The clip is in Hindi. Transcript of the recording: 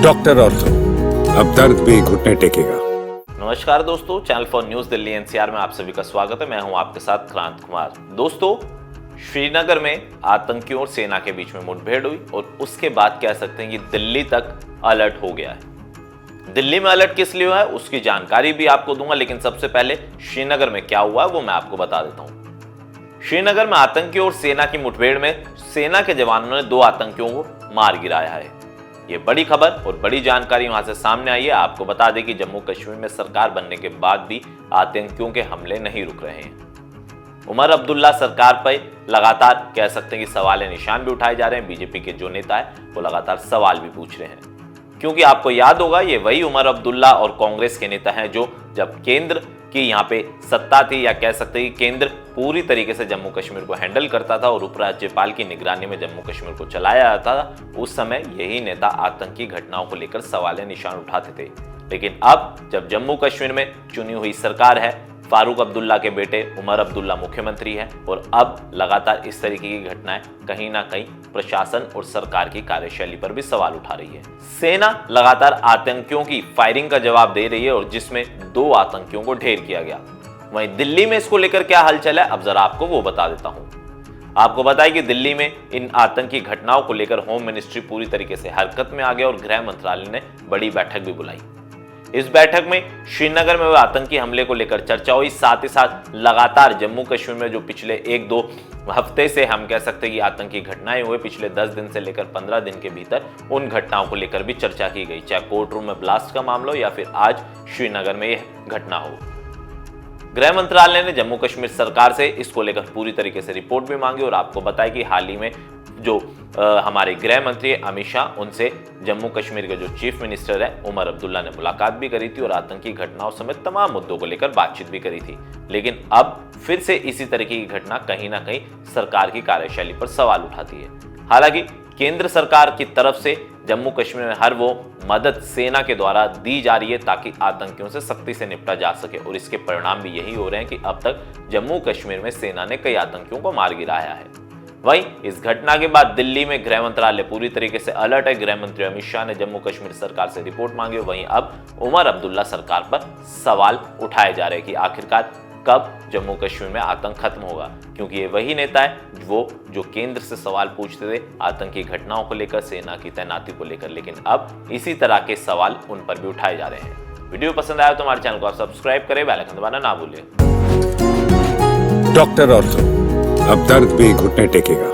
डॉक्टर ऑर्थो, अब दर्द भी घुटने टेकेगा। नमस्कार दोस्तों, channel for news Delhi NCR में आप सभी का स्वागत है। मैं हूं आपके साथ क्रांत कुमार। दोस्तों, श्रीनगर में आतंकियों और सेना के बीच में मुठभेड़ हुई और उसके बाद कह सकते हैं कि दिल्ली तक अलर्ट हो गया है। दिल्ली में अलर्ट किस लिए हुआ है उसकी जानकारी भी आपको दूंगा, लेकिन सबसे पहले श्रीनगर में क्या हुआ वो मैं आपको बता देता हूं। श्रीनगर में आतंकियों और सेना की मुठभेड़ में सेना के जवानों ने 2 आतंकियों को मार गिराया है। ये बड़ी खबर और बड़ी जानकारी वहां से सामने आई है। आपको बता दें कि जम्मू कश्मीर में सरकार बनने के बाद भी आतंकियों के हमले नहीं रुक रहे हैं। उमर अब्दुल्ला सरकार पर लगातार कह सकते हैं कि सवाल निशान भी उठाए जा रहे हैं। बीजेपी के जो नेता है वो लगातार सवाल भी पूछ रहे हैं, क्योंकि आपको याद होगा ये वही उमर अब्दुल्ला और कांग्रेस के नेता हैं जो जब केंद्र की यहाँ पे सत्ता थी, या कह सकते हैं कि केंद्र पूरी तरीके से जम्मू कश्मीर को हैंडल करता था और उपराज्यपाल की निगरानी में जम्मू कश्मीर को चलाया जाता था, उस समय यही नेता आतंकी घटनाओं को लेकर सवाल निशान उठाते थे। लेकिन अब जब जम्मू कश्मीर में चुनी हुई सरकार है, फारूक अब्दुल्ला के बेटे उमर अब्दुल्ला मुख्यमंत्री है, और अब लगातार इस तरीके की घटनाएं कहीं ना कहीं प्रशासन और सरकार की कार्यशैली पर भी सवाल उठा रही है। सेना लगातार आतंकियों की फायरिंग का जवाब दे रही है और जिसमें 2 आतंकियों को ढेर किया गया। वहीं दिल्ली में इसको लेकर क्या हलचल है, अब जरा आपको वो बता देता हूं। आपको बताया कि दिल्ली में इन आतंकी घटनाओं को लेकर होम मिनिस्ट्री पूरी तरीके से हरकत में आ गया और गृह मंत्रालय ने बड़ी बैठक भी बुलाई। इस बैठक में श्रीनगर में हुए आतंकी हमले को लेकर चर्चा हुई। साथ ही साथ लगातार जम्मू कश्मीर में जो पिछले 1-2 हफ्ते से हम कह सकते हैं कि आतंकी घटनाएं हुए, पिछले 10 दिन से लेकर 15 दिन के भीतर उन घटनाओं को लेकर भी चर्चा की गई, चाहे कोर्ट रूम में ब्लास्ट का मामला हो या फिर आज श्रीनगर में यह घटना हो। गृह मंत्रालय ने जम्मू कश्मीर सरकार से इसको लेकर पूरी तरीके से रिपोर्ट भी मांगी और आपको बताया कि हाल ही में जो हमारे गृह मंत्री अमित शाह, उनसे जम्मू कश्मीर के जो चीफ मिनिस्टर है उमर अब्दुल्ला ने मुलाकात भी करी थी और आतंकी घटनाओं समेत तमाम मुद्दों को लेकर बातचीत भी करी थी। लेकिन अब फिर से इसी तरीके की घटना कहीं ना कहीं सरकार की कार्यशैली पर सवाल उठाती है। हालांकि केंद्र सरकार की तरफ से जम्मू कश्मीर में हर वो मदद सेना के द्वारा दी जा रही है ताकि आतंकियों से सख्ती से निपटा जा सके, और इसके परिणाम भी यही हो रहे हैं कि अब तक जम्मू कश्मीर में सेना ने कई आतंकियों को मार गिराया है। वहीं इस घटना के बाद दिल्ली में गृह मंत्रालय पूरी तरीके से अलर्ट है। गृह मंत्री अमित शाह ने जम्मू कश्मीर सरकार से रिपोर्ट मांगी। वहीं अब उमर अब्दुल्ला सरकार पर सवाल उठाए जा रहे हैं कि आखिरकार कब जम्मू कश्मीर में आतंक खत्म होगा, क्योंकि ये वही नेता है वो जो केंद्र से सवाल पूछते थे आतंकी घटनाओं को लेकर, सेना की तैनाती को लेकर, लेकिन अब इसी तरह के सवाल उन पर भी उठाए जा रहे हैं। वीडियो पसंद आया तो हमारे चैनल को आप सब्सक्राइब करें, बेल आइकन दबाना ना भूलें। डॉक्टर ऑर्थो, अब दर्द भी घुटने टेकेगा।